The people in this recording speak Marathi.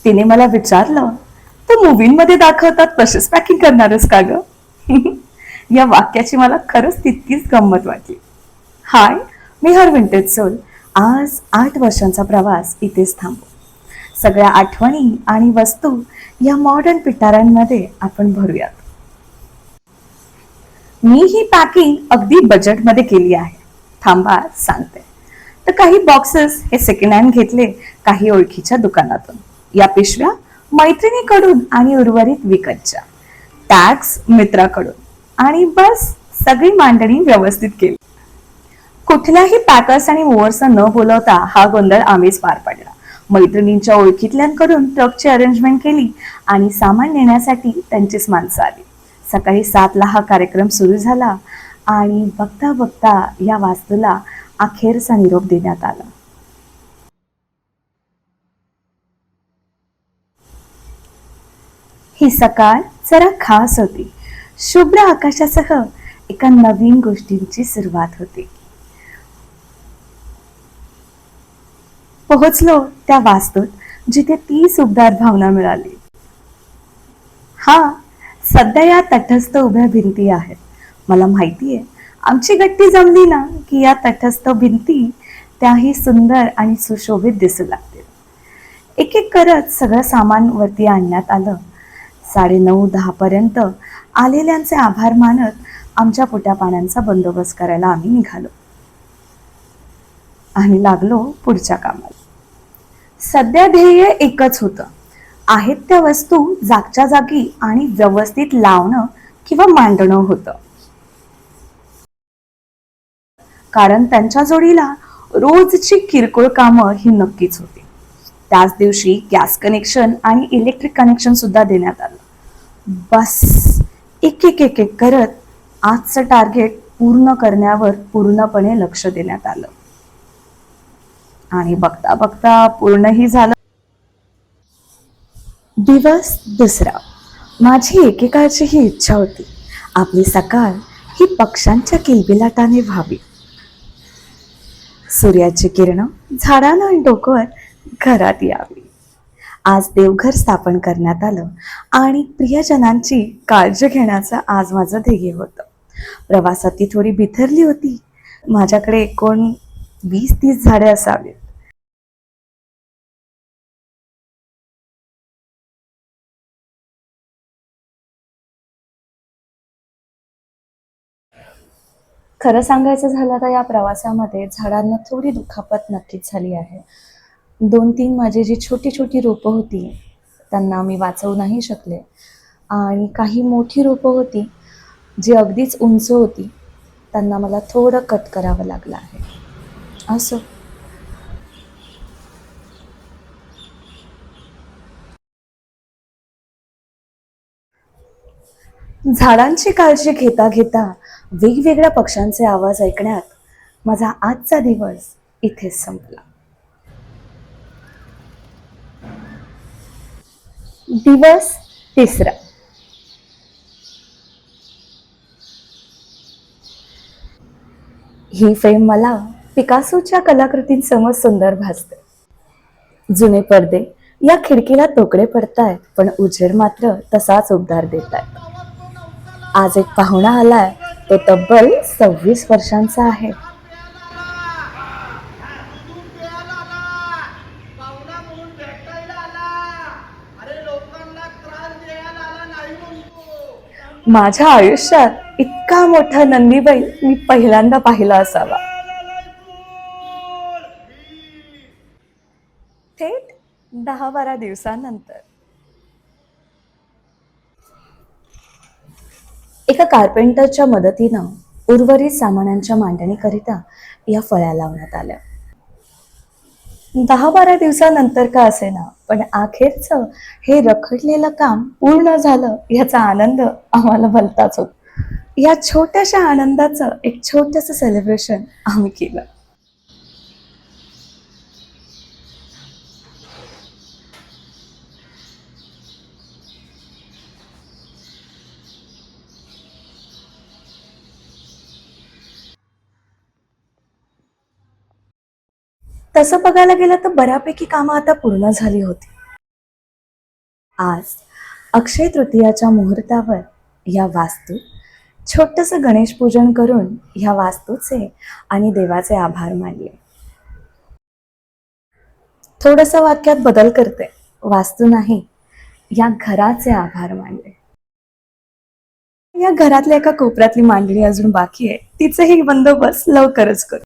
तिने मला विचारलं, तू मूवीमध्ये दाखवतात तशीच पॅकिंग करणारच का ग? या वाक्याची मला खरंच तितकीच गंमत वाटली. हाय, मी विंटेज सोल. आज 8 वर्षांचा प्रवास इथेच थांबू. सगळ्या आठवणी आणि वस्तू या मॉडर्न पिटाऱ्यांमध्ये आपण भरूयात. मी ही पॅकिंग अगदी बजेटमध्ये केली आहे. थांबा सांगते. तर काही बॉक्सेस हे सेकंड हँड घेतले, काही ओळखीच्या दुकानातून. या पिशव्या मैत्रिणीकडून आणि उर्वरित विकतच्या. टॅक्स मित्राकडून आणि बस सगळी मांडणी व्यवस्थित केली. कुठल्याही पॅकर्स आणि मूव्हर्सना न बोलवता हा गोंधळ आम्हीच पार पाडला. मैत्रिणींच्या ओळखीतल्यांकडून ट्रकची अरेंजमेंट केली आणि सामान नेण्यासाठी त्यांचीच माणसं आली. सकाळी 7ला हा कार्यक्रम सुरू झाला आणि बघता बघता या वास्तूला अखेरचा निरोप देण्यात आला. ही सकाळ जरा खास होती. शुभ्र आकाशासह एका नवीन गोष्टींची सुरुवात होती. पोहोचलो त्या वास्तूत जिथे ती सुखदार भावना मिळाली. हा, सध्या या तटस्थ उभ्या भिंती आहेत. मला माहितीये, आमची गट्टी जमली ना की या तटस्थ भिंती त्याही सुंदर आणि सुशोभित दिसू लागतील. एक एक करत सगळं सामान वरती आणण्यात आलं. 9:30-10 पर्यंत आलेल्यांचे आभार मानत आमच्या पोटापाण्याचा बंदोबस्त करायला आम्ही निघालो आणि लागलो पुढच्या कामाला. सध्या ध्येय एकच होतं, आहेत त्या वस्तू जागच्या जागी आणि व्यवस्थित लावणं किंवा मांडणं होतं. कारण त्यांच्या जोडीला रोजची किरकोळ कामं ही नक्कीच होती. त्याच दिवशी गॅस कनेक्शन आणि इलेक्ट्रिक कनेक्शन सुद्धा देण्यात आलं. बस एक एक एक एक करत आजचं टार्गेट पूर्ण करण्यावर पूर्णपणे लक्ष देण्यात आलं आणि बघता बघता पूर्णही झालं. दिवस दुसरा. माझी एकेकाळची ही इच्छा होती, आपली सकाळ ही पक्ष्यांच्या किलबिलाटाने व्हावी. सूर्याची किरण झाडांना आणि डोक्यावर घरात यावी. आज देवघर स्थापन करण्यात आलं आणि प्रियजनांची काळजी घेण्याचं आज माझं ध्येय होतं. प्रवासात ती थोडी बिथरली होती. माझ्याकडे एकूण 20-30 झाडे असावीत. खरं सांगायचं झालं तर या प्रवासामध्ये झाडांना थोडी दुखापत नक्कीच झाली आहे. 2-3 माझी जी छोटी छोटी रोपं होती त्यांना मी वाचवू नाही शकले आणि काही मोठी रोपं होती जी अगदीच उंच होती, त्यांना मला थोडं कट करावं लागलं आहे. असं. झाडांची काळजी घेता घेता वेगवेगळ्या पक्ष्यांचे आवाज ऐकण्यात माझा आजचा दिवस इथेच संपला. दिवस तिसरा. ही फ्रेम मला पिकासोच्या कलाकृतींसमोर सुंदर भासते. जुने पडदे या खिडकीला तोकडे पडतायत, पण उजेड मात्र तसाच उबदार देत आहे. आज एक पाहुणा आलाय, तो तब्बल 26 वर्षांचा आहे. माझ्या आयुष्यात इतका मोठा नंदी बैल मी पहिल्यांदा पाहिला असावा. थेट 10-12 दिवसांनंतर एका कार्पेंटरच्या मदतीनं उर्वरित सामानांच्या मांडणीकरिता या फळ्या लावण्यात आल्या. 10-12 दिवसानंतर का असेना, पण अखेरचं हे रखडलेलं काम पूर्ण झालं याचा आनंद आम्हाला भलताच होता. या छोट्याशा आनंदाचं एक छोटंसं सेलिब्रेशन आम्ही केलं. तसं बघायला गेलं तर बऱ्यापैकी कामं आता पूर्ण झाली होती. आज अक्षय तृतीयाच्या मुहूर्तावर या वास्तू छोटंसं गणेश पूजन करून ह्या वास्तूचे आणि देवाचे आभार मानले. थोडंसं वाक्यात बदल करते, वास्तू नाही, या घराचे आभार मानले. या घरातल्या एका कोपऱ्यातली मांडणी अजून बाकी आहे, तिचेही बंदोबस्त लवकरच करू.